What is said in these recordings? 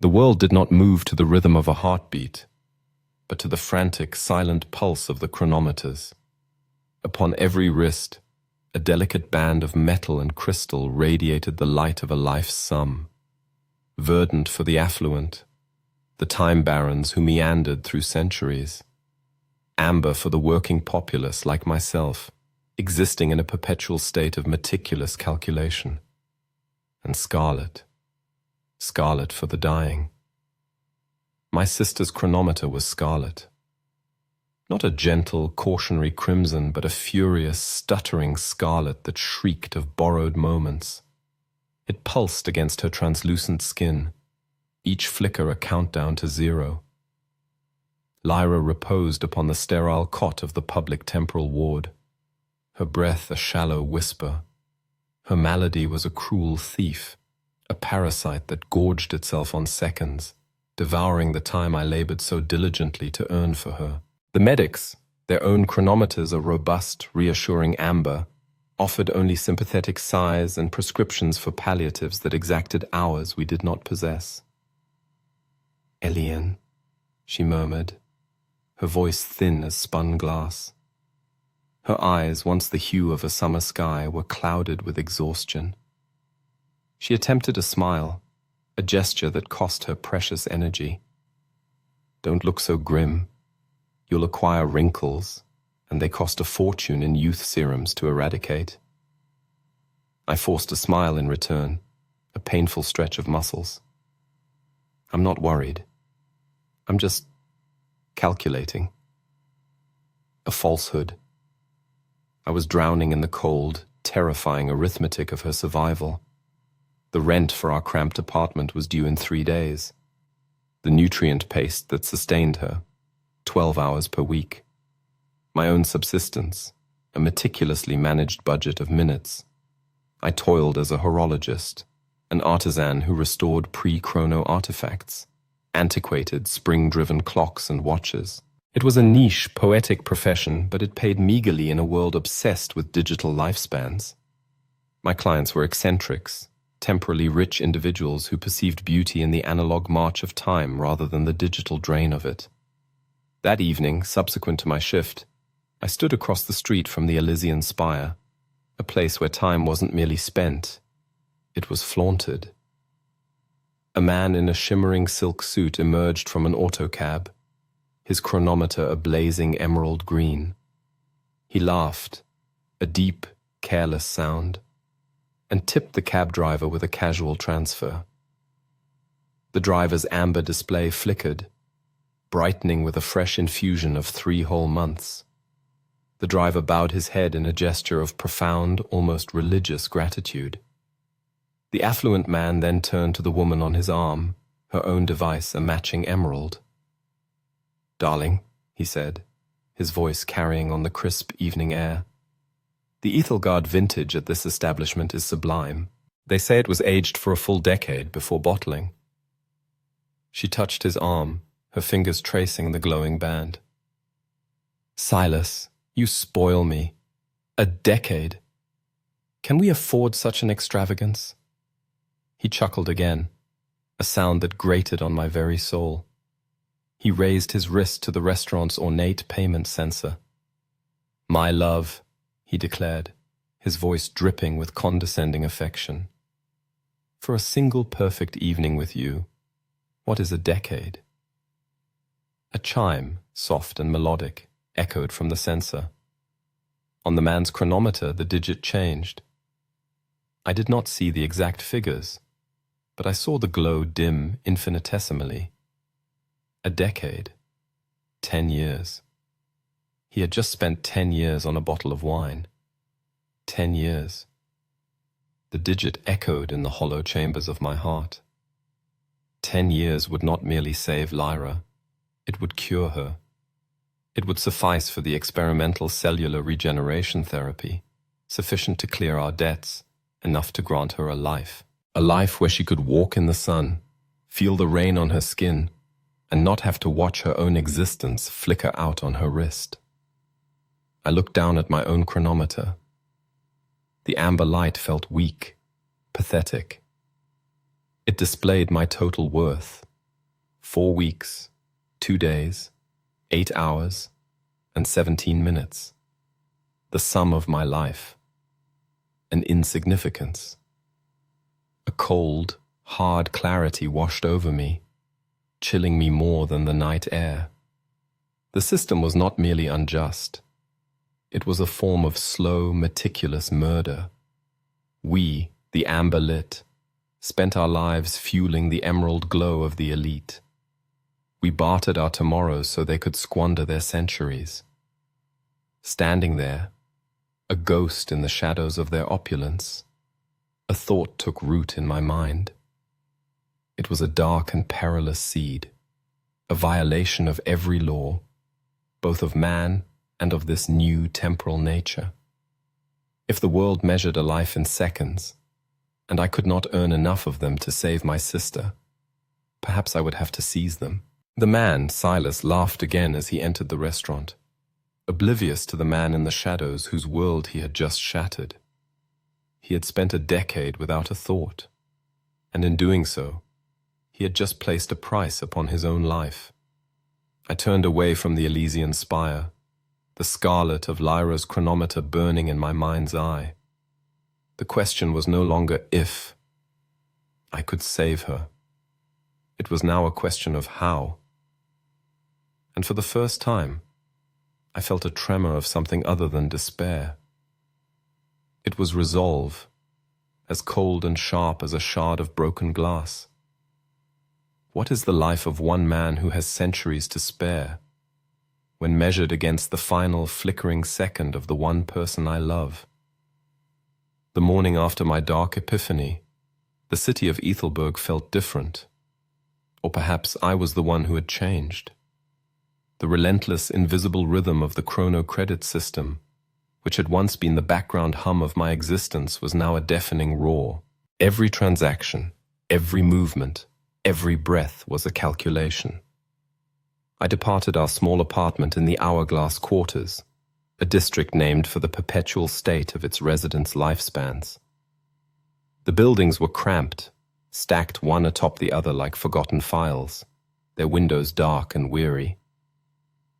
The world did not move to the rhythm of a heartbeat, but to the frantic, silent pulse of the chronometers. Upon every wrist, a delicate band of metal and crystal radiated the light of a life's sum, verdant for the affluent, the time barons who meandered through centuries, amber for the working populace like myself, existing in a perpetual state of meticulous calculation, and scarlet for the dying. My sister's chronometer was scarlet. Not a gentle, cautionary crimson, but a furious, stuttering scarlet that shrieked of borrowed moments. It pulsed against her translucent skin, each flicker a countdown to 0. Lyra reposed upon the sterile cot of the public temporal ward, her breath a shallow whisper. Her malady was a cruel thief, a parasite that gorged itself on seconds, devouring the time I labored so diligently to earn for her. The medics, their own chronometers a robust, reassuring amber, offered only sympathetic sighs and prescriptions for palliatives that exacted hours we did not possess. "Elian," she murmured, her voice thin as spun glass. Her eyes, once the hue of a summer sky, were clouded with exhaustion. She attempted a smile, a gesture that cost her precious energy. "Don't look so grim. You'll acquire wrinkles, and they cost a fortune in youth serums to eradicate." I forced a smile in return, a painful stretch of muscles. "I'm not worried. I'm just calculating." A falsehood. I was drowning in the cold, terrifying arithmetic of her survival. The rent for our cramped apartment was due in 3 days. The nutrient paste that sustained her, 12 hours per week. My own subsistence, a meticulously managed budget of minutes. I toiled as a horologist, an artisan who restored pre-chrono artifacts, antiquated spring-driven clocks and watches. It was a niche, poetic profession, but it paid meagerly in a world obsessed with digital lifespans. My clients were eccentrics, temporally rich individuals who perceived beauty in the analog march of time rather than the digital drain of it. That evening, subsequent to my shift, I stood across the street from the Elysian Spire, a place where time wasn't merely spent, it was flaunted. A man in a shimmering silk suit emerged from an autocab, his chronometer a blazing emerald green. He laughed, a deep, careless sound, and tipped the cab driver with a casual transfer. The driver's amber display flickered, brightening with a fresh infusion of 3 whole months. The driver bowed his head in a gesture of profound, almost religious gratitude. The affluent man then turned to the woman on his arm, her own device a matching emerald. "Darling," he said, his voice carrying on the crisp evening air. "The Ethelgard vintage at this establishment is sublime. They say it was aged for a full decade before bottling." She touched his arm, her fingers tracing the glowing band. "Silas, you spoil me. A decade. Can we afford such an extravagance?" He chuckled again, a sound that grated on my very soul. He raised his wrist to the restaurant's ornate payment sensor. "My love," he declared, his voice dripping with condescending affection. "For a single perfect evening with you, what is a decade?" A chime, soft and melodic, echoed from the sensor. On the man's chronometer, the digit changed. I did not see the exact figures, but I saw the glow dim infinitesimally. A decade. 10 years. He had just spent 10 years on a bottle of wine. 10 years. The digit echoed in the hollow chambers of my heart. 10 years would not merely save Lyra. It would cure her. It would suffice for the experimental cellular regeneration therapy, sufficient to clear our debts, enough to grant her a life where she could walk in the sun, feel the rain on her skin, and not have to watch her own existence flicker out on her wrist. I looked down at my own chronometer. The amber light felt weak, pathetic. It displayed my total worth, 4 weeks, 2 days, 8 hours, and 17 minutes. The sum of my life. An insignificance. A cold, hard clarity washed over me, chilling me more than the night air. The system was not merely unjust. It was a form of slow, meticulous murder. We, the amber lit, spent our lives fueling the emerald glow of the elite. We bartered our tomorrows so they could squander their centuries. Standing there, a ghost in the shadows of their opulence, a thought took root in my mind. It was a dark and perilous seed, a violation of every law, both of man and of this new temporal nature. If the world measured a life in seconds, and I could not earn enough of them to save my sister, perhaps I would have to seize them. The man, Silas, laughed again as he entered the restaurant, oblivious to the man in the shadows whose world he had just shattered. He had spent a decade without a thought, and in doing so, he had just placed a price upon his own life. I turned away from the Elysian spire, the scarlet of Lyra's chronometer burning in my mind's eye. The question was no longer if I could save her. It was now a question of how. And for the first time, I felt a tremor of something other than despair. It was resolve, as cold and sharp as a shard of broken glass. What is the life of one man who has centuries to spare, when measured against the final flickering second of the one person I love? The morning after my dark epiphany, the city of Ethelberg felt different. Or perhaps I was the one who had changed. The relentless, invisible rhythm of the chrono-credit system, which had once been the background hum of my existence, was now a deafening roar. Every transaction, every movement, every breath was a calculation. I departed our small apartment in the Hourglass Quarters, a district named for the perpetual state of its residents' lifespans. The buildings were cramped, stacked one atop the other like forgotten files, their windows dark and weary.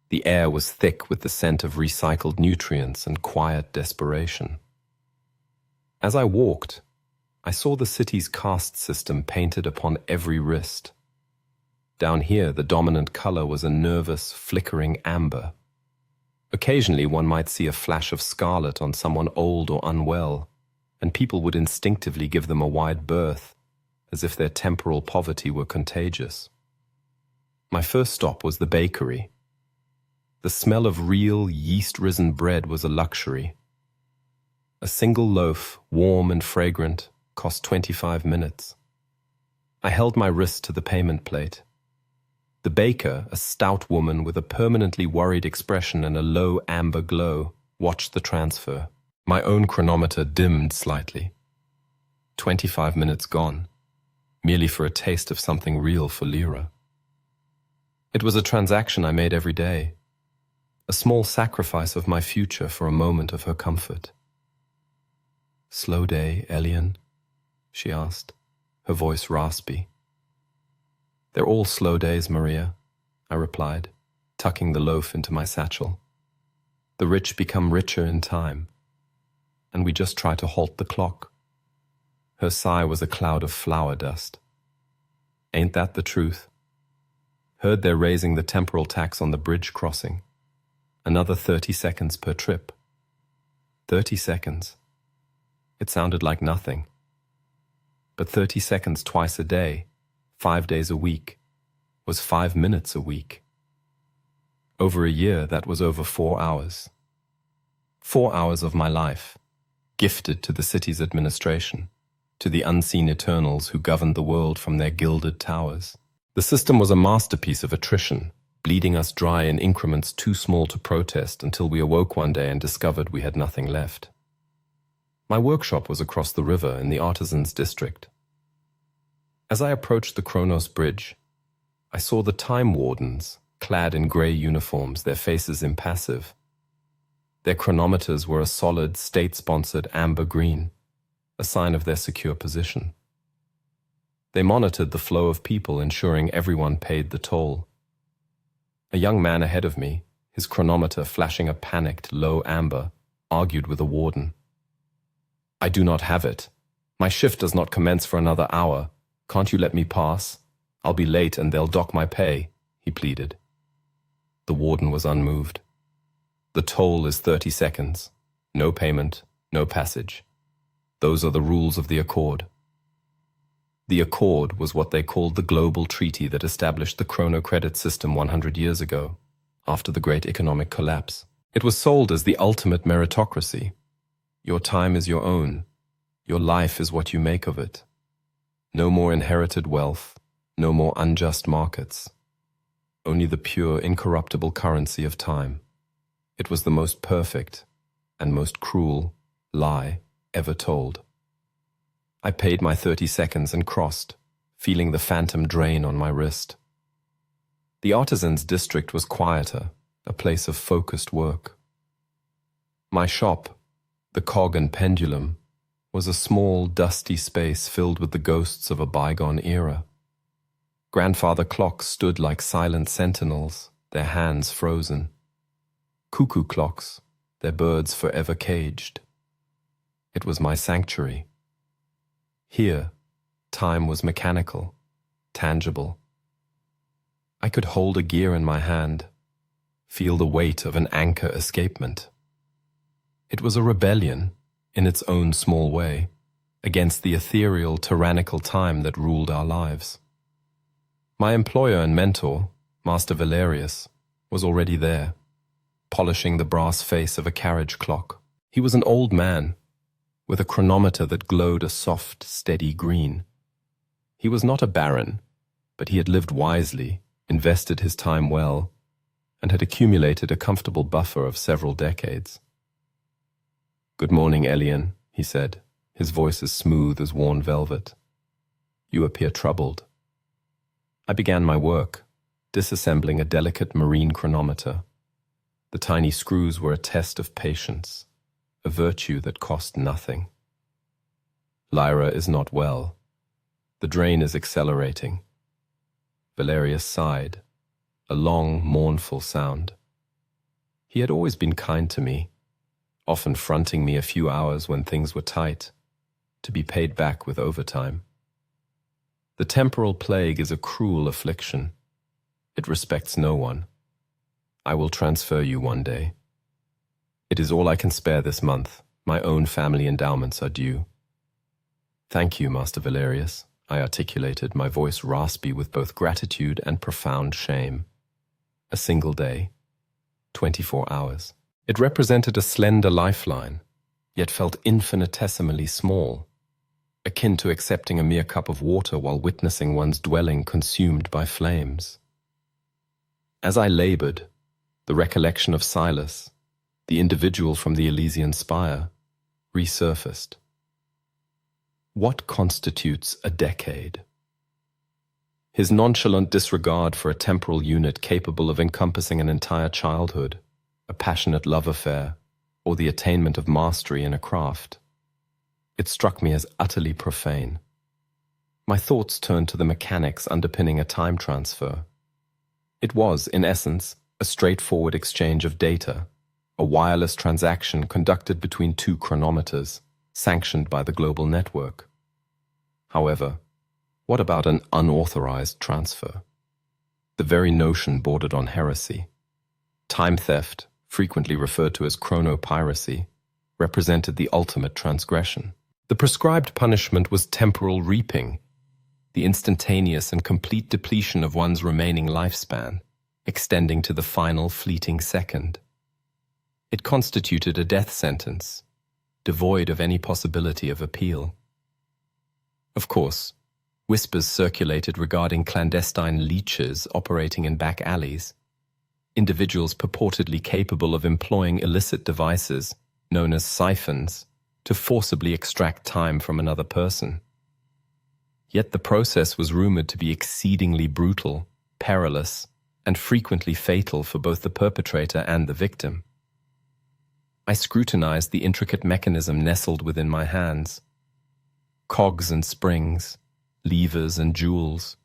The air was thick with the scent of recycled nutrients and quiet desperation. As I walked, I saw the city's caste system painted upon every wrist. Down here, the dominant color was a nervous, flickering amber. Occasionally, one might see a flash of scarlet on someone old or unwell, and people would instinctively give them a wide berth, as if their temporal poverty were contagious. My first stop was the bakery. The smell of real, yeast-risen bread was a luxury. A single loaf, warm and fragrant, cost 25 minutes. I held my wrist to the payment plate. The baker, a stout woman with a permanently worried expression and a low amber glow, watched the transfer. My own chronometer dimmed slightly. 25 minutes gone, merely for a taste of something real for Lyra. It was a transaction I made every day, a small sacrifice of my future for a moment of her comfort. "Slow day, Elian?" she asked, her voice raspy. "They're all slow days, Maria," I replied, tucking the loaf into my satchel. "The rich become richer in time, and we just try to halt the clock." Her sigh was a cloud of flour dust. "Ain't that the truth? Heard they're raising the temporal tax on the bridge crossing. Another 30 seconds per trip." 30 seconds. It sounded like nothing. But 30 seconds twice a day, 5 days a week, was 5 minutes a week. Over a year, that was over 4 hours. 4 hours of my life, gifted to the city's administration, to the unseen eternals who governed the world from their gilded towers. The system was a masterpiece of attrition, bleeding us dry in increments too small to protest until we awoke one day and discovered we had nothing left. My workshop was across the river in the artisans' district. As I approached the Kronos Bridge, I saw the time wardens, clad in grey uniforms, their faces impassive. Their chronometers were a solid, state-sponsored amber green, a sign of their secure position. They monitored the flow of people, ensuring everyone paid the toll. A young man ahead of me, his chronometer flashing a panicked, low amber, argued with a warden. "I do not have it. My shift does not commence for another hour. Can't you let me pass? I'll be late and they'll dock my pay," he pleaded. The warden was unmoved. "The toll is 30 seconds. No payment, no passage. Those are the rules of the Accord." The Accord was what they called the global treaty that established the chrono-credit system 100 years ago, after the great economic collapse. It was sold as the ultimate meritocracy. Your time is your own. Your life is what you make of it. No more inherited wealth, no more unjust markets. Only the pure, incorruptible currency of time. It was the most perfect and most cruel lie ever told. I paid my 30 seconds and crossed, feeling the phantom drain on my wrist. The artisan's district was quieter, a place of focused work. My shop, the Cog and Pendulum, was a small, dusty space filled with the ghosts of a bygone era. Grandfather clocks stood like silent sentinels, their hands frozen. Cuckoo clocks, their birds forever caged. It was my sanctuary. Here, time was mechanical, tangible. I could hold a gear in my hand, feel the weight of an anchor escapement. It was a rebellion, in its own small way, against the ethereal, tyrannical time that ruled our lives. My employer and mentor, Master Valerius, was already there, polishing the brass face of a carriage clock. He was an old man, with a chronometer that glowed a soft, steady green. He was not a baron, but he had lived wisely, invested his time well, and had accumulated a comfortable buffer of several decades. "Good morning, Elian," he said, his voice as smooth as worn velvet. "You appear troubled." I began my work, disassembling a delicate marine chronometer. The tiny screws were a test of patience, a virtue that cost nothing. "Lyra is not well. The drain is accelerating." Valerius sighed, a long, mournful sound. He had always been kind to me, often fronting me a few hours when things were tight, to be paid back with overtime. The temporal plague is a cruel affliction. It respects no one. I will transfer you one day. It is all I can spare this month. My own family endowments are due. "Thank you, Master Valerius," I articulated, my voice raspy with both gratitude and profound shame. A single day, 24 hours. It represented a slender lifeline, yet felt infinitesimally small, akin to accepting a mere cup of water while witnessing one's dwelling consumed by flames. As I labored, the recollection of Silas, the individual from the Elysian spire, resurfaced. What constitutes a decade? His nonchalant disregard for a temporal unit capable of encompassing an entire childhood, a passionate love affair, or the attainment of mastery in a craft. It struck me as utterly profane. My thoughts turned to the mechanics underpinning a time transfer. It was, in essence, a straightforward exchange of data, a wireless transaction conducted between two chronometers, sanctioned by the global network. However, what about an unauthorized transfer? The very notion bordered on heresy. Time theft, frequently referred to as chronopiracy, represented the ultimate transgression. The prescribed punishment was temporal reaping, the instantaneous and complete depletion of one's remaining lifespan, extending to the final fleeting second. It constituted a death sentence, devoid of any possibility of appeal. Of course, whispers circulated regarding clandestine leeches operating in back alleys, individuals purportedly capable of employing illicit devices, known as siphons, to forcibly extract time from another person. Yet the process was rumored to be exceedingly brutal, perilous, and frequently fatal for both the perpetrator and the victim. I scrutinized the intricate mechanism nestled within my hands. Cogs and springs, levers and jewels,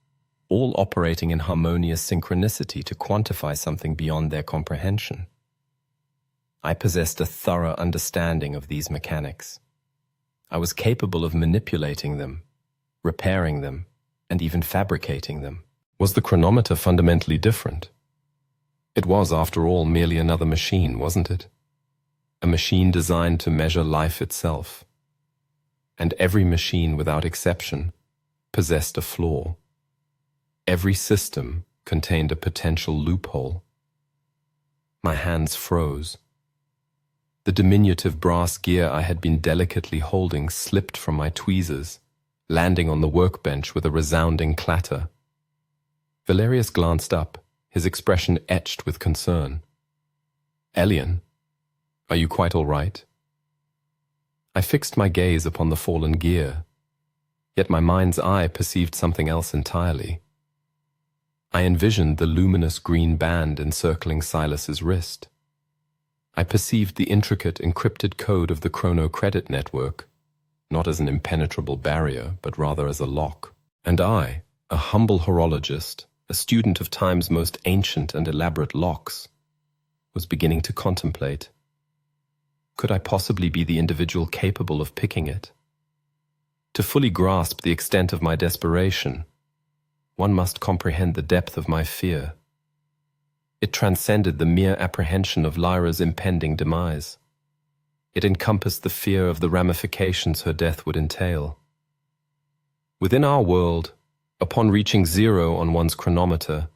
all operating in harmonious synchronicity to quantify something beyond their comprehension. I possessed a thorough understanding of these mechanics. I was capable of manipulating them, repairing them, and even fabricating them. Was the chronometer fundamentally different? It was, after all, merely another machine, wasn't it? A machine designed to measure life itself. And every machine, without exception, possessed a flaw. Every system contained a potential loophole. My hands froze. The diminutive brass gear I had been delicately holding slipped from my tweezers, landing on the workbench with a resounding clatter. Valerius glanced up, his expression etched with concern. "Elian, are you quite all right?" I fixed my gaze upon the fallen gear, yet my mind's eye perceived something else entirely. I envisioned the luminous green band encircling Silas's wrist. I perceived the intricate encrypted code of the chrono credit network, not as an impenetrable barrier, but rather as a lock. And I, a humble horologist, a student of time's most ancient and elaborate locks, was beginning to contemplate. Could I possibly be the individual capable of picking it? To fully grasp the extent of my desperation, one must comprehend the depth of my fear. It transcended the mere apprehension of Lyra's impending demise. It encompassed the fear of the ramifications her death would entail. Within our world, upon reaching zero on one's chronometer,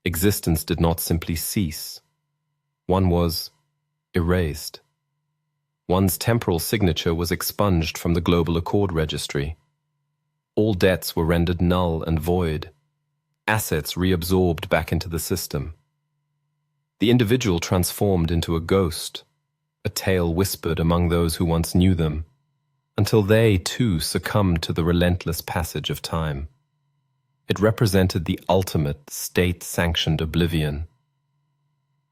existence did not simply cease. One was erased. One's temporal signature was expunged from the global accord registry. All debts were rendered null and void, assets reabsorbed back into the system. The individual transformed into a ghost, a tale whispered among those who once knew them, until they, too, succumbed to the relentless passage of time. It represented the ultimate, state-sanctioned oblivion.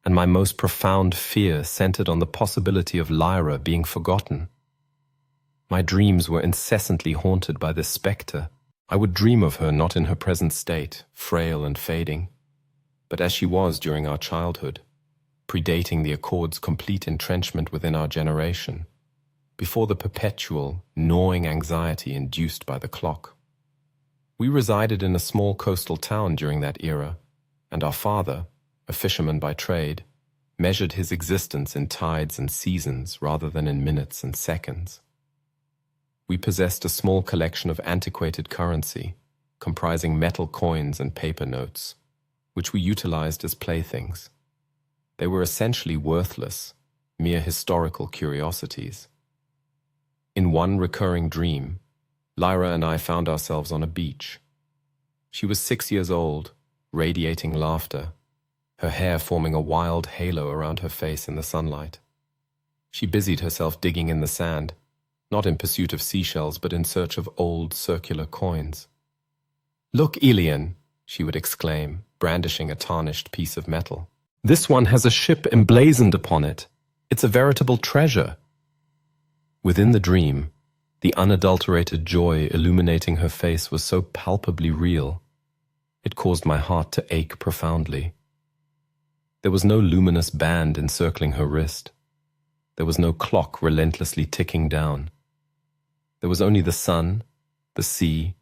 And my most profound fear centered on the possibility of Lyra being forgotten. My dreams were incessantly haunted by this spectre. I would dream of her not in her present state, frail and fading, but as she was during our childhood, predating the Accord's complete entrenchment within our generation, before the perpetual, gnawing anxiety induced by the clock. We resided in a small coastal town during that era, and our father, a fisherman by trade, measured his existence in tides and seasons rather than in minutes and seconds. We possessed a small collection of antiquated currency, comprising metal coins and paper notes, which we utilized as playthings. They were essentially worthless, mere historical curiosities. In one recurring dream, Lyra and I found ourselves on a beach. She was 6 years old, radiating laughter, her hair forming a wild halo around her face in the sunlight. She busied herself digging in the sand, not in pursuit of seashells, but in search of old circular coins. "Look, Elian," she would exclaim, brandishing a tarnished piece of metal. "This one has a ship emblazoned upon it. It's a veritable treasure." Within the dream, the unadulterated joy illuminating her face was so palpably real, it caused my heart to ache profoundly. There was no luminous band encircling her wrist. There was no clock relentlessly ticking down. There was only the sun, the sea,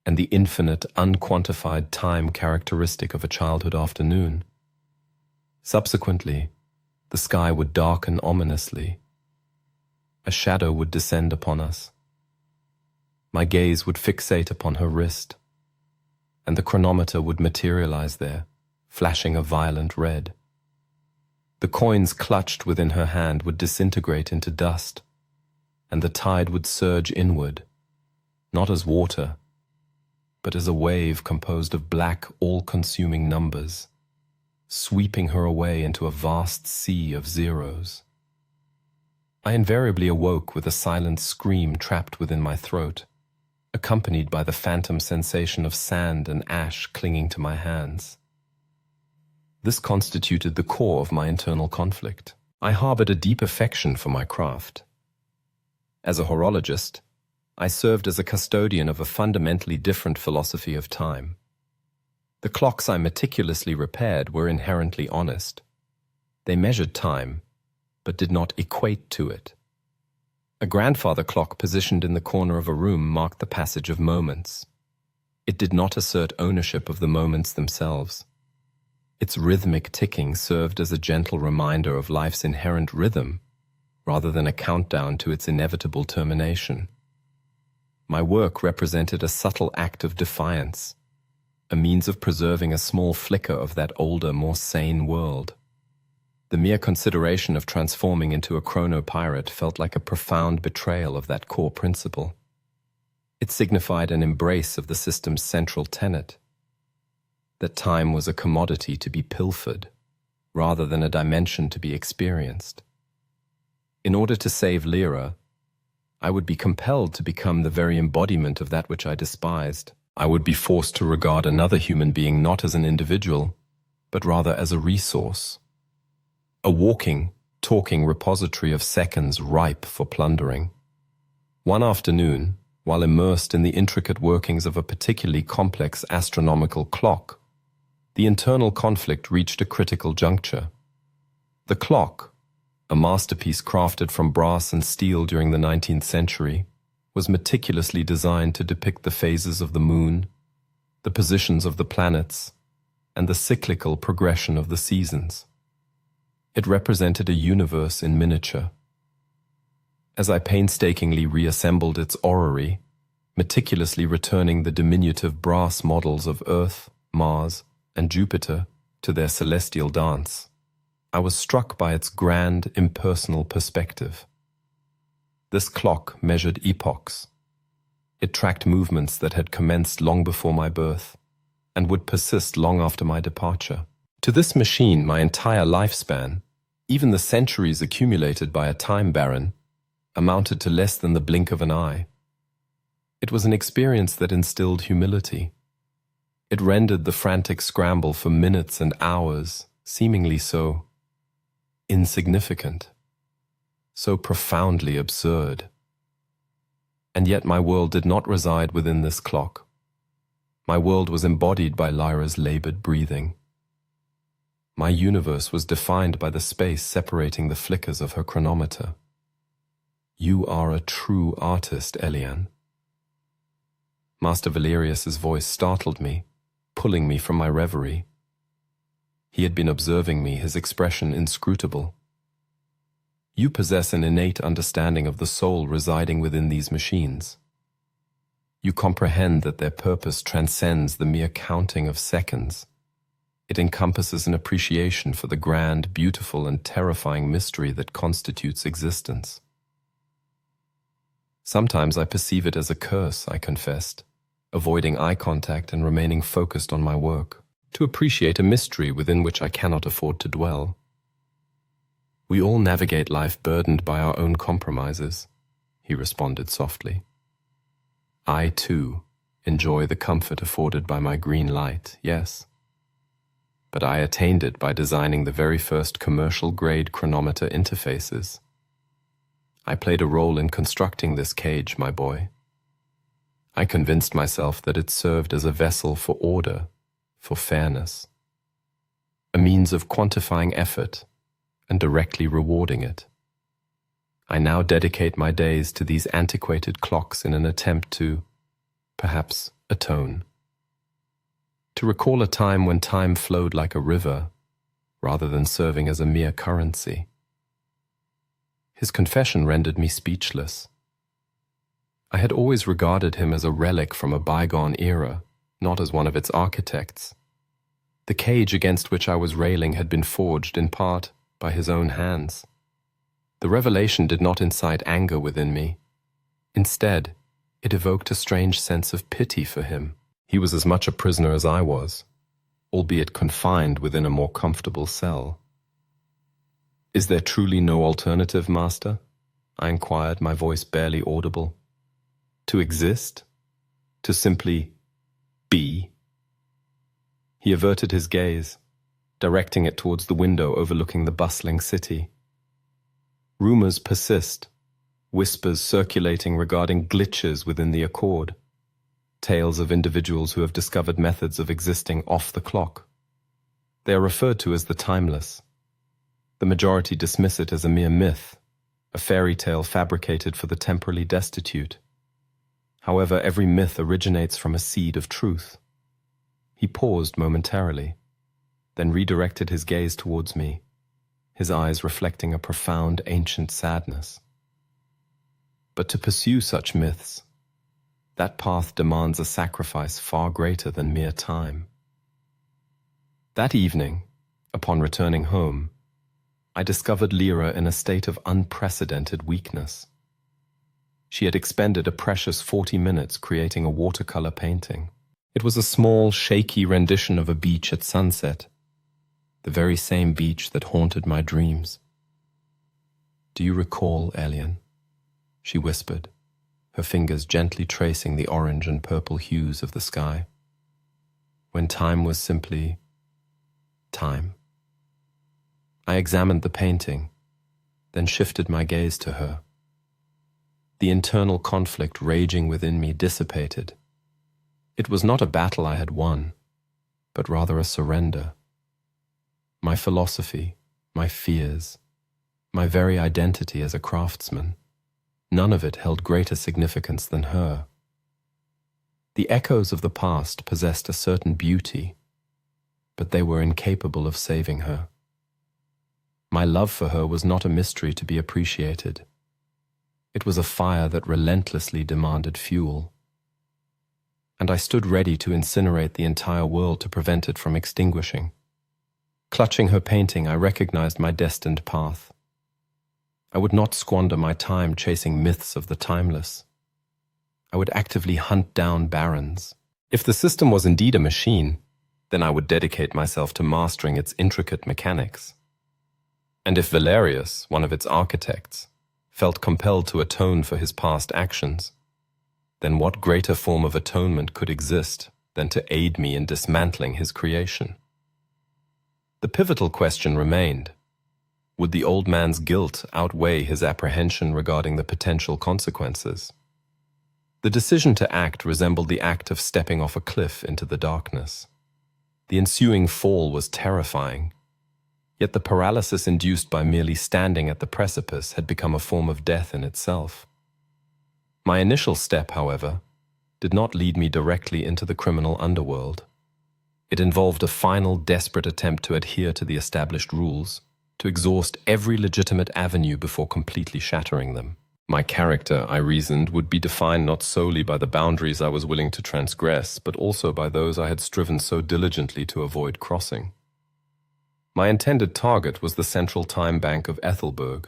and the infinite, unquantified time characteristic of a childhood afternoon. Subsequently, the sky would darken ominously. A shadow would descend upon us. My gaze would fixate upon her wrist, and the chronometer would materialize there, flashing a violent red. The coins clutched within her hand would disintegrate into dust, and the tide would surge inward, not as water, but as a wave composed of black, all-consuming numbers, sweeping her away into a vast sea of zeros. I invariably awoke with a silent scream trapped within my throat, accompanied by the phantom sensation of sand and ash clinging to my hands. This constituted the core of my internal conflict. I harbored a deep affection for my craft. As a horologist, I served as a custodian of a fundamentally different philosophy of time. The clocks I meticulously repaired were inherently honest. They measured time, but did not equate to it. A grandfather clock positioned in the corner of a room marked the passage of moments. It did not assert ownership of the moments themselves. Its rhythmic ticking served as a gentle reminder of life's inherent rhythm, rather than a countdown to its inevitable termination. My work represented a subtle act of defiance, a means of preserving a small flicker of that older, more sane world. The mere consideration of transforming into a chronopirate felt like a profound betrayal of that core principle. It signified an embrace of the system's central tenet, that time was a commodity to be pilfered, rather than a dimension to be experienced. In order to save Lyra, I would be compelled to become the very embodiment of that which I despised. I would be forced to regard another human being not as an individual, but rather as a resource. A walking, talking repository of seconds ripe for plundering. One afternoon, while immersed in the intricate workings of a particularly complex astronomical clock, the internal conflict reached a critical juncture. The clock, a masterpiece crafted from brass and steel during the 19th century, was meticulously designed to depict the phases of the moon, the positions of the planets, and the cyclical progression of the seasons. It represented a universe in miniature. As I painstakingly reassembled its orrery, meticulously returning the diminutive brass models of Earth, Mars, and Jupiter to their celestial dance, I was struck by its grand, impersonal perspective. This clock measured epochs. It tracked movements that had commenced long before my birth and would persist long after my departure. To this machine, my entire lifespan, even the centuries accumulated by a time baron, amounted to less than the blink of an eye. It was an experience that instilled humility. It rendered the frantic scramble for minutes and hours seemingly so insignificant, so profoundly absurd. And yet my world did not reside within this clock. My world was embodied by Lyra's labored breathing. My universe was defined by the space separating the flickers of her chronometer. You are a true artist, Elian. Master Valerius's voice startled me, pulling me from my reverie. He had been observing me, his expression inscrutable. You possess an innate understanding of the soul residing within these machines. You comprehend that their purpose transcends the mere counting of seconds. It encompasses an appreciation for the grand, beautiful, and terrifying mystery that constitutes existence. Sometimes I perceive it as a curse, I confessed, avoiding eye contact and remaining focused on my work, to appreciate a mystery within which I cannot afford to dwell. We all navigate life burdened by our own compromises, he responded softly. I, too, enjoy the comfort afforded by my green light, yes. But I attained it by designing the very first commercial-grade chronometer interfaces. I played a role in constructing this cage, my boy. I convinced myself that it served as a vessel for order, for fairness, a means of quantifying effort and directly rewarding it. I now dedicate my days to these antiquated clocks in an attempt to, perhaps, atone. To recall a time when time flowed like a river, rather than serving as a mere currency. His confession rendered me speechless. I had always regarded him as a relic from a bygone era, not as one of its architects. The cage against which I was railing had been forged in part by his own hands. The revelation did not incite anger within me. Instead, it evoked a strange sense of pity for him. He was as much a prisoner as I was, albeit confined within a more comfortable cell. Is there truly no alternative, Master? I inquired, my voice barely audible. To exist? To simply be? He averted his gaze, directing it towards the window overlooking the bustling city. Rumors persist, whispers circulating regarding glitches within the accord, tales of individuals who have discovered methods of existing off the clock. They are referred to as the timeless. The majority dismiss it as a mere myth, a fairy tale fabricated for the temporally destitute. However, every myth originates from a seed of truth. He paused momentarily, then redirected his gaze towards me, his eyes reflecting a profound ancient sadness. But to pursue such myths, that path demands a sacrifice far greater than mere time. That evening, upon returning home, I discovered Lyra in a state of unprecedented weakness. She had expended a precious 40 minutes creating a watercolor painting. It was a small, shaky rendition of a beach at sunset, the very same beach that haunted my dreams. "Do you recall, Alien?" she whispered, her fingers gently tracing the orange and purple hues of the sky. "When time was simply time." I examined the painting, then shifted my gaze to her. The internal conflict raging within me dissipated. It was not a battle I had won, but rather a surrender. My philosophy, my fears, my very identity as a craftsman, none of it held greater significance than her. The echoes of the past possessed a certain beauty, but they were incapable of saving her. My love for her was not a mystery to be appreciated. It was a fire that relentlessly demanded fuel. And I stood ready to incinerate the entire world to prevent it from extinguishing. Clutching her painting, I recognized my destined path. I would not squander my time chasing myths of the timeless. I would actively hunt down barons. If the system was indeed a machine, then I would dedicate myself to mastering its intricate mechanics. And if Valerius, one of its architects, felt compelled to atone for his past actions, then what greater form of atonement could exist than to aid me in dismantling his creation? The pivotal question remained: would the old man's guilt outweigh his apprehension regarding the potential consequences? The decision to act resembled the act of stepping off a cliff into the darkness. The ensuing fall was terrifying, yet the paralysis induced by merely standing at the precipice had become a form of death in itself. My initial step, however, did not lead me directly into the criminal underworld. It involved a final desperate attempt to adhere to the established rules, to exhaust every legitimate avenue before completely shattering them. My character, I reasoned, would be defined not solely by the boundaries I was willing to transgress, but also by those I had striven so diligently to avoid crossing. My intended target was the central time bank of Ethelberg,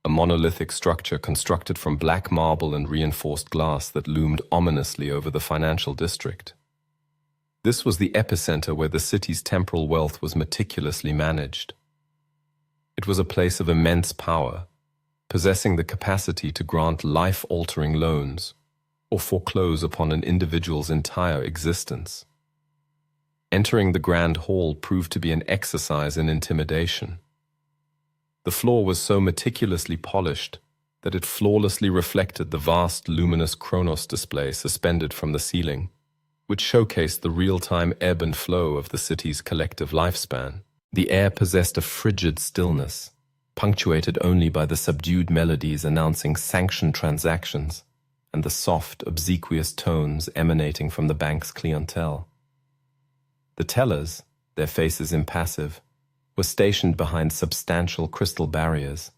a monolithic structure constructed from black marble and reinforced glass that loomed ominously over the financial district. This was the epicenter where the city's temporal wealth was meticulously managed. It was a place of immense power, possessing the capacity to grant life-altering loans or foreclose upon an individual's entire existence. Entering the Grand Hall proved to be an exercise in intimidation. The floor was so meticulously polished that it flawlessly reflected the vast luminous Chronos display suspended from the ceiling, which showcased the real-time ebb and flow of the city's collective lifespan. The air possessed a frigid stillness, punctuated only by the subdued melodies announcing sanctioned transactions and the soft, obsequious tones emanating from the bank's clientele. The tellers, their faces impassive, were stationed behind substantial crystal barriers,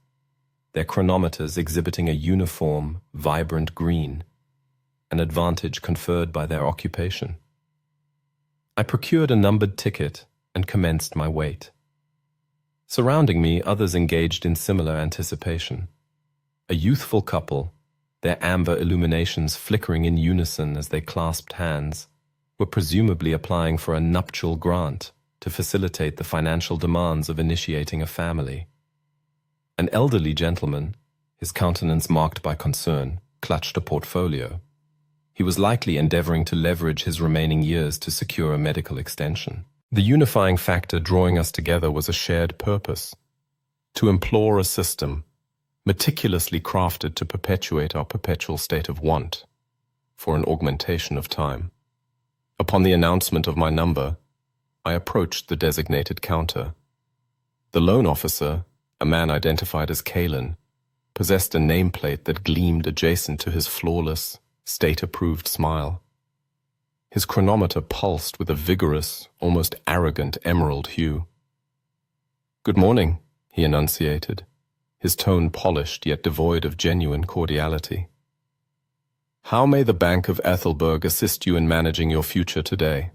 their chronometers exhibiting a uniform, vibrant green, an advantage conferred by their occupation. I procured a numbered ticket and commenced my wait. Surrounding me, others engaged in similar anticipation. A youthful couple, their amber illuminations flickering in unison as they clasped hands, were presumably applying for a nuptial grant to facilitate the financial demands of initiating a family. An elderly gentleman, his countenance marked by concern, clutched a portfolio. He was likely endeavoring to leverage his remaining years to secure a medical extension. The unifying factor drawing us together was a shared purpose: to implore a system, meticulously crafted to perpetuate our perpetual state of want, for an augmentation of time. Upon the announcement of my number, I approached the designated counter. The loan officer, a man identified as Kalen, possessed a nameplate that gleamed adjacent to his flawless, state-approved smile. His chronometer pulsed with a vigorous, almost arrogant emerald hue. "Good morning," he enunciated, his tone polished yet devoid of genuine cordiality. "How may the Bank of Ethelberg assist you in managing your future today?"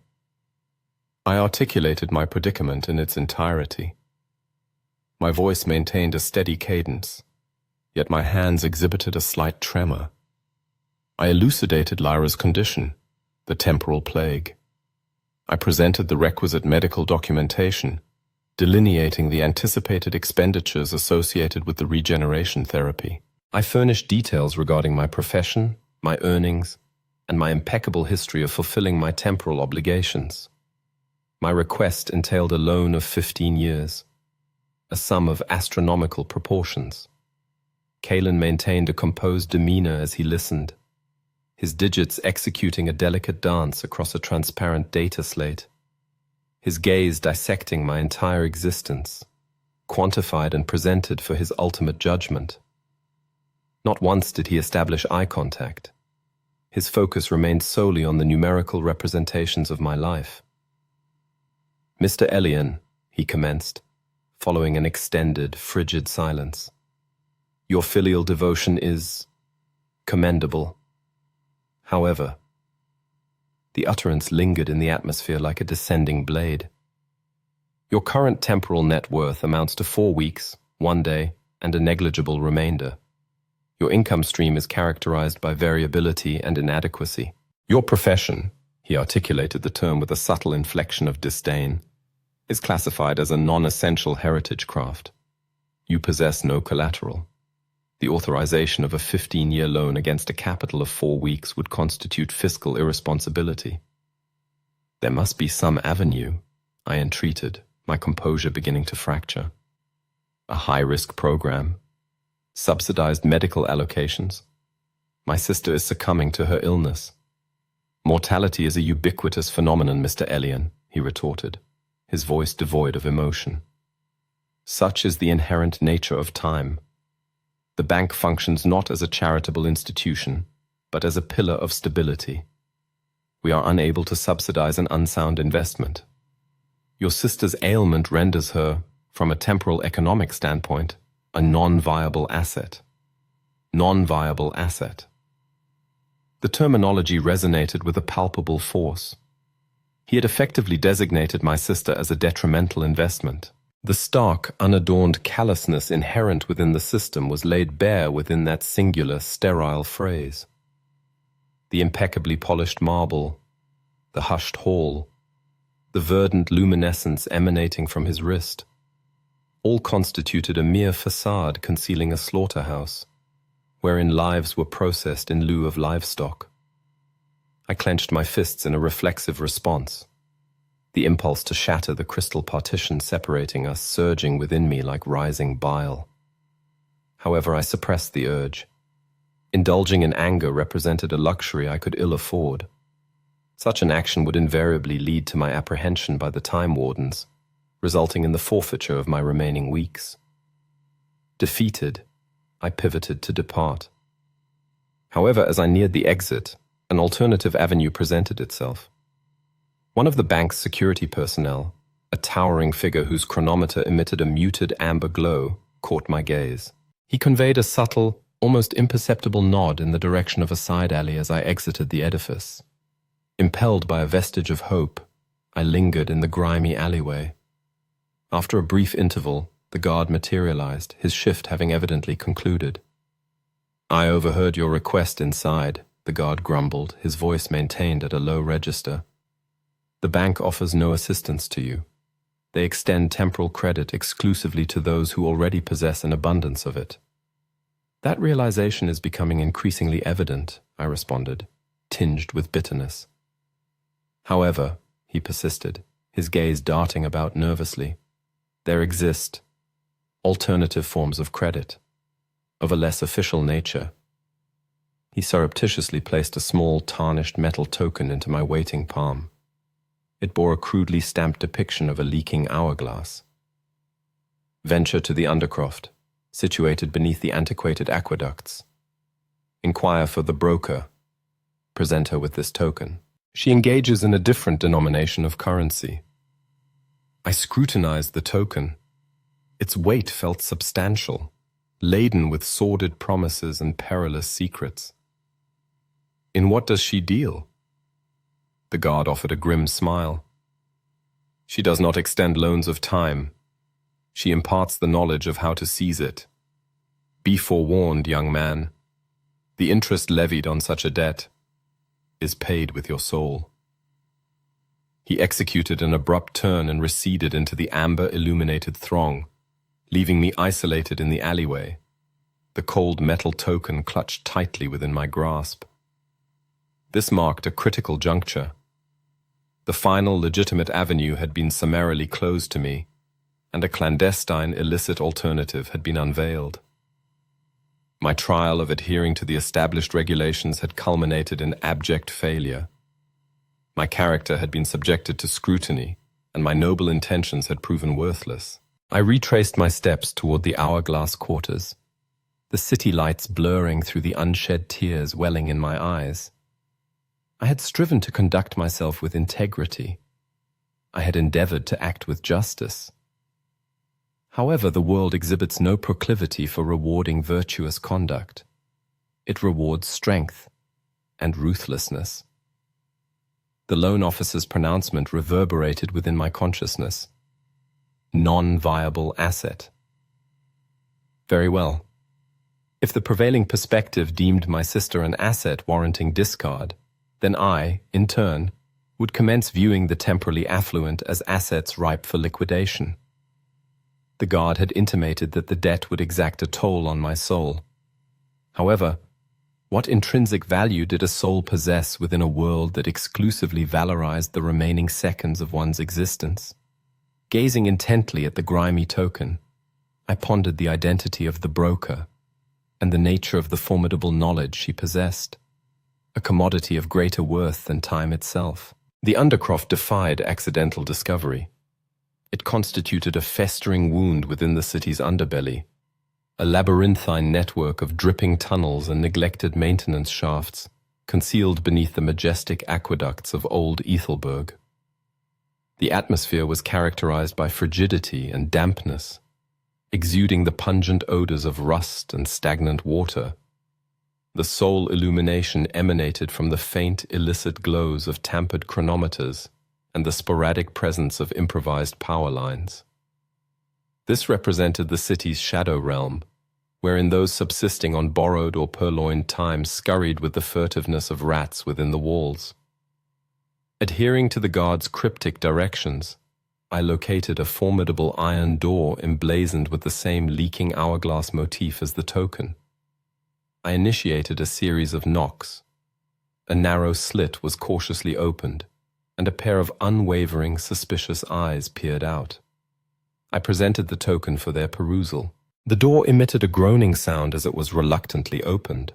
I articulated my predicament in its entirety. My voice maintained a steady cadence, yet my hands exhibited a slight tremor. I elucidated Lyra's condition, the temporal plague. I presented the requisite medical documentation, delineating the anticipated expenditures associated with the regeneration therapy. I furnished details regarding my profession, my earnings, and my impeccable history of fulfilling my temporal obligations. My request entailed a loan of 15 years, a sum of astronomical proportions. Kalen maintained a composed demeanor as he listened, his digits executing a delicate dance across a transparent data slate, his gaze dissecting my entire existence, quantified and presented for his ultimate judgment. Not once did he establish eye contact. His focus remained solely on the numerical representations of my life. "Mr. Elian," he commenced, following an extended, frigid silence, "your filial devotion is commendable. However," the utterance lingered in the atmosphere like a descending blade, "your current temporal net worth amounts to 4 weeks, 1 day, and a negligible remainder. Your income stream is characterized by variability and inadequacy. Your profession," he articulated the term with a subtle inflection of disdain, "is classified as a non-essential heritage craft. You possess no collateral. The authorization of a 15-year loan against a capital of 4 weeks would constitute fiscal irresponsibility." "There must be some avenue," I entreated, my composure beginning to fracture. "A high-risk program? Subsidized medical allocations? My sister is succumbing to her illness." "Mortality is a ubiquitous phenomenon, Mr. Elian," he retorted, his voice devoid of emotion. "Such is the inherent nature of time. The bank functions not as a charitable institution, but as a pillar of stability. We are unable to subsidize an unsound investment. Your sister's ailment renders her, from a temporal economic standpoint, a non-viable asset. Non-viable asset." The terminology resonated with a palpable force. He had effectively designated my sister as a detrimental investment. The stark, unadorned callousness inherent within the system was laid bare within that singular, sterile phrase. The impeccably polished marble, the hushed hall, the verdant luminescence emanating from his wrist, all constituted a mere facade concealing a slaughterhouse, wherein lives were processed in lieu of livestock. I clenched my fists in a reflexive response, the impulse to shatter the crystal partition separating us surging within me like rising bile. However, I suppressed the urge. Indulging in anger represented a luxury I could ill afford. Such an action would invariably lead to my apprehension by the time wardens, resulting in the forfeiture of my remaining weeks. Defeated, I pivoted to depart. However, as I neared the exit, an alternative avenue presented itself. One of the bank's security personnel, a towering figure whose chronometer emitted a muted amber glow, caught my gaze. He conveyed a subtle, almost imperceptible nod in the direction of a side alley as I exited the edifice. Impelled by a vestige of hope, I lingered in the grimy alleyway. After a brief interval, the guard materialized, his shift having evidently concluded. "I overheard your request inside," the guard grumbled, his voice maintained at a low register. "The bank offers no assistance to you. They extend temporal credit exclusively to those who already possess an abundance of it." "That realization is becoming increasingly evident," I responded, tinged with bitterness. "However," he persisted, his gaze darting about nervously, "there exist alternative forms of credit. of a less official nature. He surreptitiously placed a small, tarnished metal token into my waiting palm. It bore a crudely stamped depiction of a leaking hourglass. Venture to the Undercroft, situated beneath the antiquated aqueducts. Inquire for the broker. Present her with this token. She engages in a different denomination of currency. I scrutinized the token. Its weight felt substantial, laden with sordid promises and perilous secrets. In what does she deal? The guard offered a grim smile. She does not extend loans of time. She imparts the knowledge of how to seize it. Be forewarned, young man. The interest levied on such a debt is paid with your soul. He executed an abrupt turn and receded into the amber-illuminated throng, leaving me isolated in the alleyway, the cold metal token clutched tightly within my grasp. This marked a critical juncture. The final legitimate avenue had been summarily closed to me, and a clandestine illicit alternative had been unveiled. My trial of adhering to the established regulations had culminated in abject failure. My character had been subjected to scrutiny, and my noble intentions had proven worthless. I retraced my steps toward the hourglass quarters, the city lights blurring through the unshed tears welling in my eyes. I had striven to conduct myself with integrity. I had endeavored to act with justice. However, the world exhibits no proclivity for rewarding virtuous conduct. It rewards strength and ruthlessness. The loan officer's pronouncement reverberated within my consciousness. Non-viable asset. Very well. If the prevailing perspective deemed my sister an asset warranting discard, then I, in turn, would commence viewing the temporally affluent as assets ripe for liquidation. The guard had intimated that the debt would exact a toll on my soul. However, what intrinsic value did a soul possess within a world that exclusively valorized the remaining seconds of one's existence? Gazing intently at the grimy token, I pondered the identity of the broker and the nature of the formidable knowledge she possessed, a commodity of greater worth than time itself. The Undercroft defied accidental discovery. It constituted a festering wound within the city's underbelly, a labyrinthine network of dripping tunnels and neglected maintenance shafts, concealed beneath the majestic aqueducts of old Ethelberg. The atmosphere was characterized by frigidity and dampness, exuding the pungent odors of rust and stagnant water. The sole illumination emanated from the faint, illicit glows of tampered chronometers and the sporadic presence of improvised power lines. This represented the city's shadow realm, wherein those subsisting on borrowed or purloined time scurried with the furtiveness of rats within the walls. Adhering to the guard's cryptic directions, I located a formidable iron door emblazoned with the same leaking hourglass motif as the token. I initiated a series of knocks. A narrow slit was cautiously opened, and a pair of unwavering, suspicious eyes peered out. I presented the token for their perusal. The door emitted a groaning sound as it was reluctantly opened.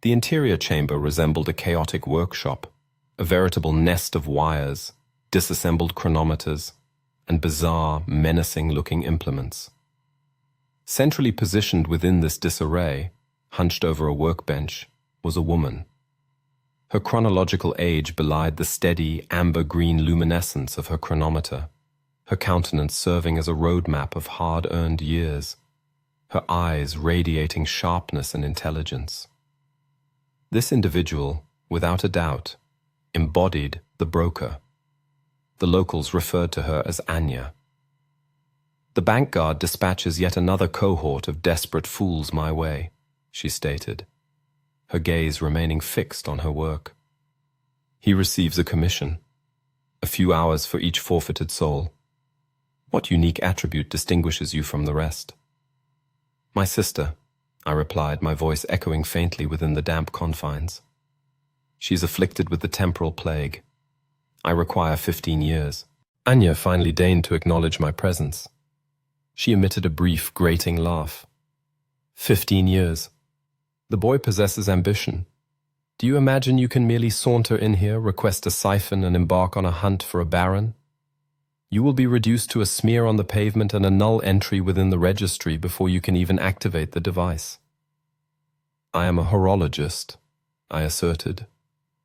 The interior chamber resembled a chaotic workshop, a veritable nest of wires, disassembled chronometers, and bizarre, menacing-looking implements. Centrally positioned within this disarray, hunched over a workbench, was a woman. Her chronological age belied the steady, amber-green luminescence of her chronometer, her countenance serving as a roadmap of hard-earned years, her eyes radiating sharpness and intelligence. This individual, without a doubt, embodied the broker. The locals referred to her as Anya. "The bank guard dispatches yet another cohort of desperate fools my way," she stated, her gaze remaining fixed on her work. "He receives a commission, a few hours for each forfeited soul. What unique attribute distinguishes you from the rest?" "My sister," I replied, my voice echoing faintly within the damp confines. "She is afflicted with the temporal plague. I require 15 years. Anya finally deigned to acknowledge my presence. She emitted a brief, grating laugh. 15 years. The boy possesses ambition. Do you imagine you can merely saunter in here, request a siphon, and embark on a hunt for a baron? You will be reduced to a smear on the pavement and a null entry within the registry before you can even activate the device. I am a horologist, I asserted,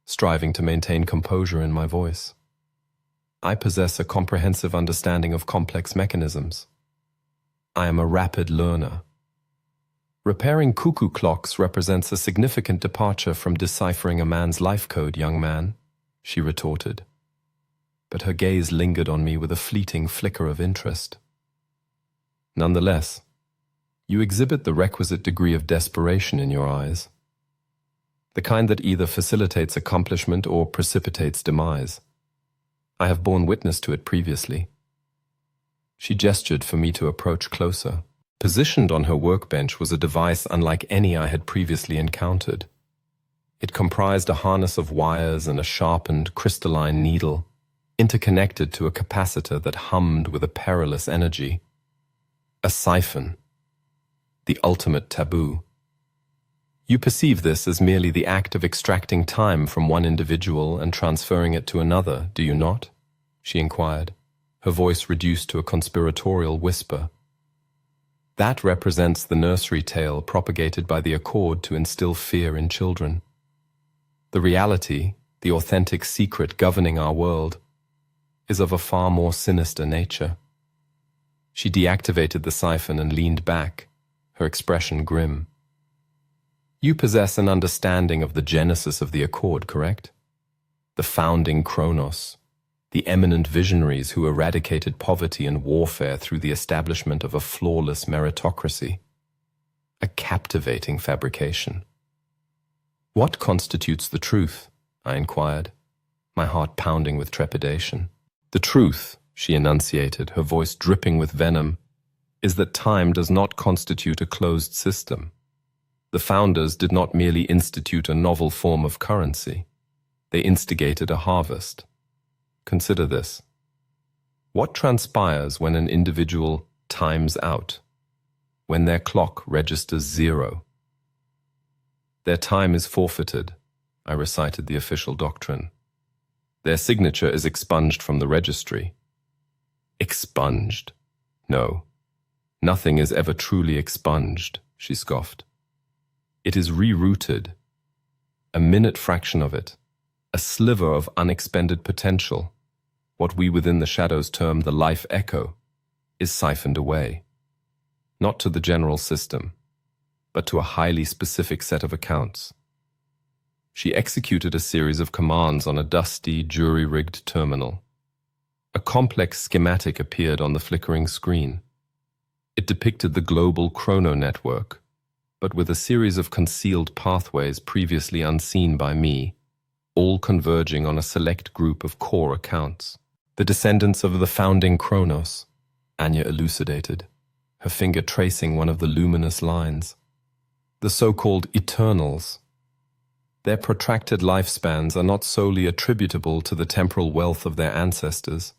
striving to maintain composure in my voice. I possess a comprehensive understanding of complex mechanisms. I am a rapid learner. Repairing cuckoo clocks represents a significant departure from deciphering a man's life code, young man, she retorted. But her gaze lingered on me with a fleeting flicker of interest. Nonetheless, you exhibit the requisite degree of desperation in your eyes, the kind that either facilitates accomplishment or precipitates demise. I have borne witness to it previously. She gestured for me to approach closer. Positioned on her workbench was a device unlike any I had previously encountered. It comprised a harness of wires and a sharpened, crystalline needle, interconnected to a capacitor that hummed with a perilous energy. A siphon. The ultimate taboo. You perceive this as merely the act of extracting time from one individual and transferring it to another, do you not? She inquired, her voice reduced to a conspiratorial whisper. That represents the nursery tale propagated by the Accord to instill fear in children. The reality, the authentic secret governing our world, is of a far more sinister nature. She deactivated the siphon and leaned back, her expression grim. You possess an understanding of the genesis of the Accord, correct? The founding Chronos, the eminent visionaries who eradicated poverty and warfare through the establishment of a flawless meritocracy. A captivating fabrication. What constitutes the truth? I inquired, my heart pounding with trepidation. The truth, she enunciated, her voice dripping with venom, is that time does not constitute a closed system. The founders did not merely institute a novel form of currency. They instigated a harvest. Consider this. What transpires when an individual times out, when their clock registers 0? Their time is forfeited, I recited the official doctrine. Their signature is expunged from the registry. Expunged? No. Nothing is ever truly expunged, she scoffed. It is rerouted. A minute fraction of it. A sliver of unexpended potential, what we within the shadows term the life echo, is siphoned away. Not to the general system, but to a highly specific set of accounts. She executed a series of commands on a dusty, jury-rigged terminal. A complex schematic appeared on the flickering screen. It depicted the global chrono network, but with a series of concealed pathways previously unseen by me, all converging on a select group of core accounts. The descendants of the founding Chronos, Anya elucidated, her finger tracing one of the luminous lines. The so-called Eternals. Their protracted lifespans are not solely attributable to the temporal wealth of their ancestors.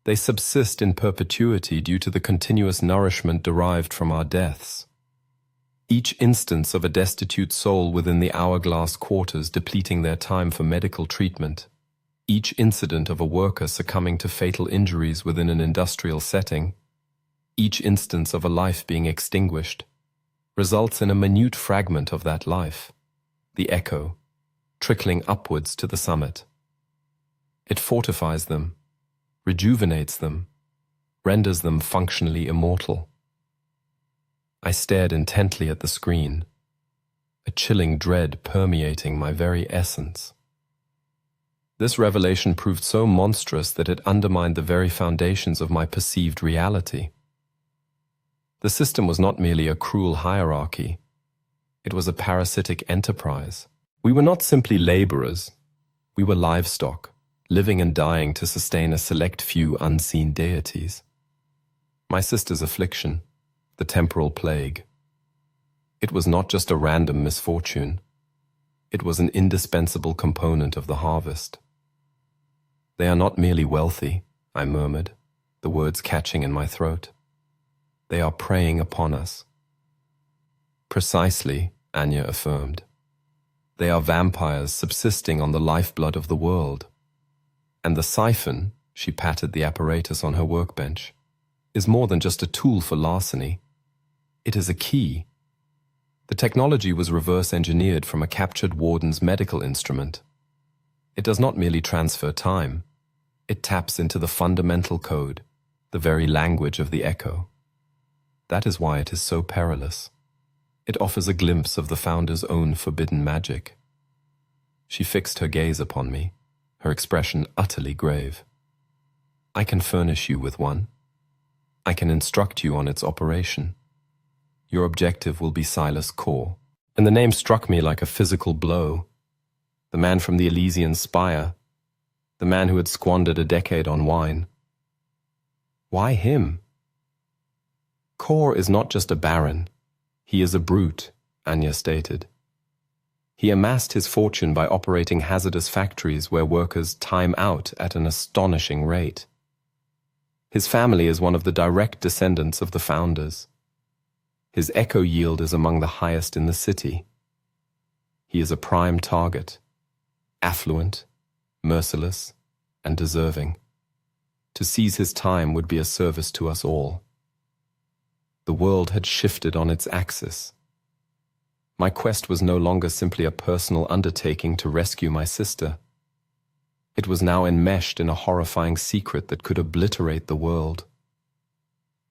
They subsist in perpetuity due to the continuous nourishment derived from our deaths. Each instance of a destitute soul within the hourglass quarters depleting their time for medical treatment, each incident of a worker succumbing to fatal injuries within an industrial setting, each instance of a life being extinguished, results in a minute fragment of that life, the echo, trickling upwards to the summit. It fortifies them, rejuvenates them, renders them functionally immortal. I stared intently at the screen, a chilling dread permeating my very essence. This revelation proved so monstrous that it undermined the very foundations of my perceived reality. The system was not merely a cruel hierarchy. It was a parasitic enterprise. We were not simply laborers. We were livestock, living and dying to sustain a select few unseen deities. My sister's affliction, the temporal plague. It was not just a random misfortune. It was an indispensable component of the harvest. They are not merely wealthy, I murmured, the words catching in my throat. They are preying upon us. Precisely, Anya affirmed. They are vampires subsisting on the lifeblood of the world. And the siphon, she patted the apparatus on her workbench, is more than just a tool for larceny. It is a key. The technology was reverse engineered from a captured warden's medical instrument. It does not merely transfer time. It taps into the fundamental code, the very language of the echo. That is why it is so perilous. It offers a glimpse of the Founder's own forbidden magic. She fixed her gaze upon me, her expression utterly grave. I can furnish you with one. I can instruct you on its operation. Your objective will be Silas Core. And the name struck me like a physical blow. The man from the Elysian spire, the man who had squandered a decade on wine. Why him? Core is not just a baron. He is a brute, Anya stated. He amassed his fortune by operating hazardous factories where workers time out at an astonishing rate. His family is one of the direct descendants of the founders. His echo yield is among the highest in the city. He is a prime target, affluent, merciless, and deserving. To seize his time would be a service to us all. The world had shifted on its axis. My quest was no longer simply a personal undertaking to rescue my sister. It was now enmeshed in a horrifying secret that could obliterate the world.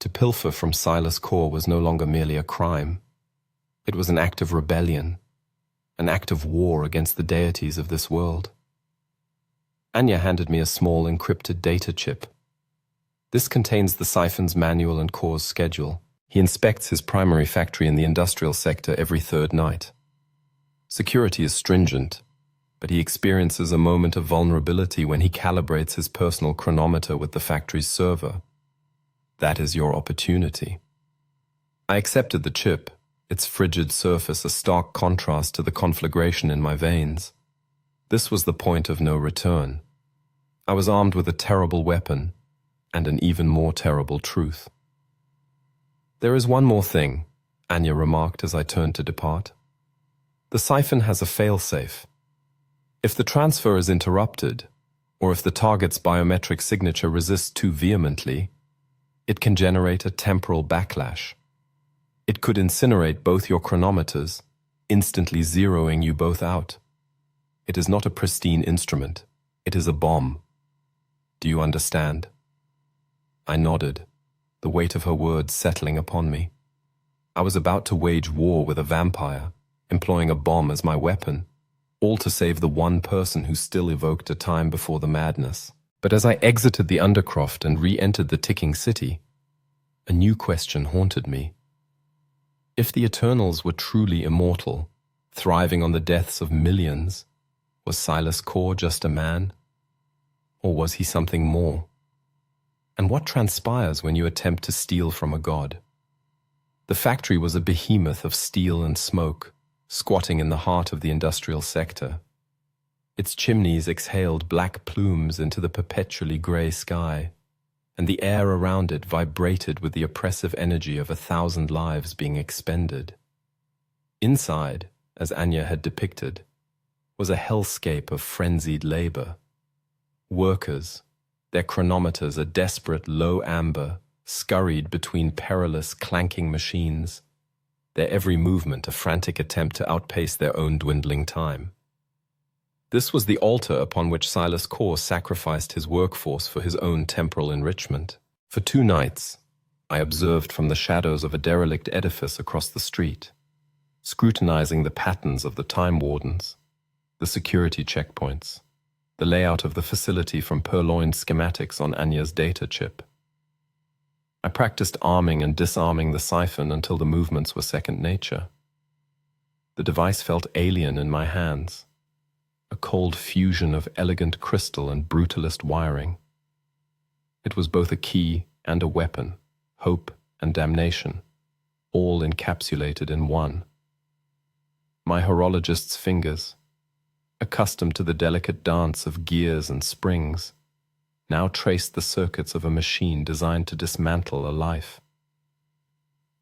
To pilfer from Silas Core was no longer merely a crime. It was an act of rebellion, an act of war against the deities of this world. Anya handed me a small encrypted data chip. This contains the siphon's manual and Core's schedule. He inspects his primary factory in the industrial sector every third night. Security is stringent, but he experiences a moment of vulnerability when he calibrates his personal chronometer with the factory's server. That is your opportunity. I accepted the chip, its frigid surface a stark contrast to the conflagration in my veins. This was the point of no return. I was armed with a terrible weapon and an even more terrible truth. There is one more thing, Anya remarked as I turned to depart. The siphon has a failsafe. If the transfer is interrupted, or if the target's biometric signature resists too vehemently, it can generate a temporal backlash. It could incinerate both your chronometers, instantly zeroing you both out. It is not a pristine instrument. It is a bomb. Do you understand? I nodded, the weight of her words settling upon me. I was about to wage war with a vampire, employing a bomb as my weapon, all to save the one person who still evoked a time before the madness. But as I exited the Undercroft and re-entered the ticking city, a new question haunted me. If the Eternals were truly immortal, thriving on the deaths of millions, was Silas Core just a man? Or was he something more? And what transpires when you attempt to steal from a god? The factory was a behemoth of steel and smoke, squatting in the heart of the industrial sector. Its chimneys exhaled black plumes into the perpetually grey sky, and the air around it vibrated with the oppressive energy of 1,000 lives being expended. Inside, as Anya had depicted, was a hellscape of frenzied labor. Workers, their chronometers a desperate low amber, scurried between perilous clanking machines, their every movement a frantic attempt to outpace their own dwindling time. This was the altar upon which Silas Core sacrificed his workforce for his own temporal enrichment. For 2 nights, I observed from the shadows of a derelict edifice across the street, scrutinizing the patterns of the time wardens, the security checkpoints, the layout of the facility from purloined schematics on Anya's data chip. I practiced arming and disarming the siphon until the movements were second nature. The device felt alien in my hands, a cold fusion of elegant crystal and brutalist wiring. It was both a key and a weapon, hope and damnation, all encapsulated in one. My horologist's fingers, accustomed to the delicate dance of gears and springs, now traced the circuits of a machine designed to dismantle a life.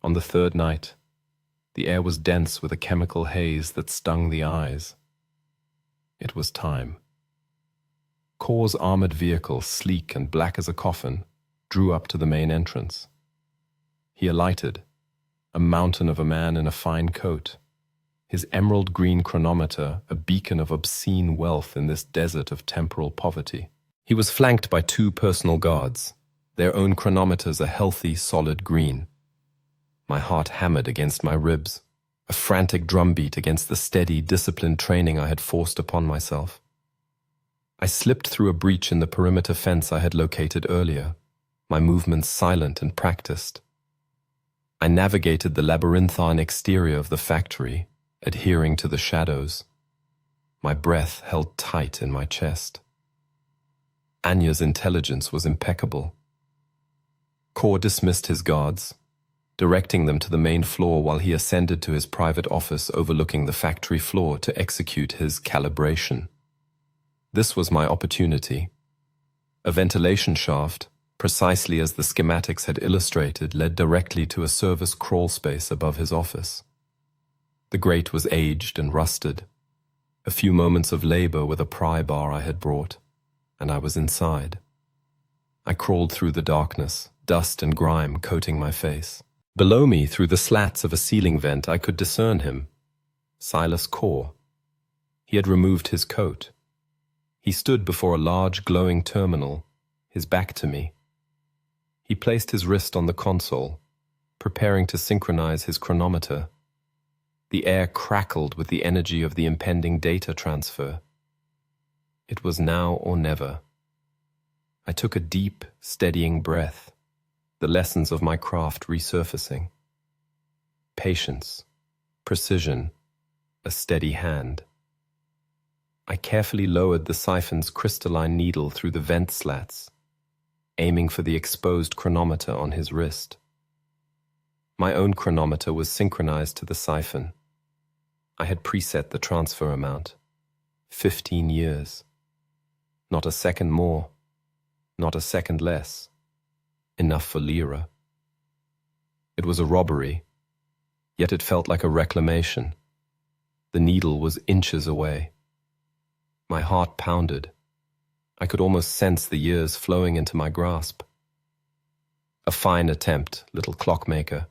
On the 3rd night, The air was dense with a chemical haze that stung the eyes. It was time. Cor's armored vehicle, sleek and black as a coffin, drew up to the main entrance. He alighted, a mountain of a man in a fine coat, his emerald green chronometer a beacon of obscene wealth in this desert of temporal poverty. He was flanked by 2 personal guards, their own chronometers a healthy, solid green. My heart hammered against my ribs, a frantic drumbeat against the steady, disciplined training I had forced upon myself. I slipped through a breach in the perimeter fence I had located earlier, my movements silent and practiced. I navigated the labyrinthine exterior of the factory, adhering to the shadows. My breath held tight in my chest. Anya's intelligence was impeccable. Cor dismissed his guards, directing them to the main floor while he ascended to his private office overlooking the factory floor to execute his calibration. This was my opportunity. A ventilation shaft, precisely as the schematics had illustrated, led directly to a service crawl space above his office. The grate was aged and rusted. A few moments of labor with a pry bar I had brought, and I was inside. I crawled through the darkness, dust and grime coating my face. Below me, through the slats of a ceiling vent, I could discern him. Silas Cor. He had removed his coat. He stood before a large glowing terminal, his back to me. He placed his wrist on the console, preparing to synchronize his chronometer. The air crackled with the energy of the impending data transfer. It was now or never. I took a deep, steadying breath, the lessons of my craft resurfacing. Patience, precision, a steady hand. I carefully lowered the siphon's crystalline needle through the vent slats, aiming for the exposed chronometer on his wrist. My own chronometer was synchronized to the siphon. I had preset the transfer amount. 15 years. Not a second more, not a second less. Enough for Lyra. It was a robbery, yet it felt like a reclamation. The needle was inches away. My heart pounded. I could almost sense the years flowing into my grasp. A fine attempt, little clockmaker.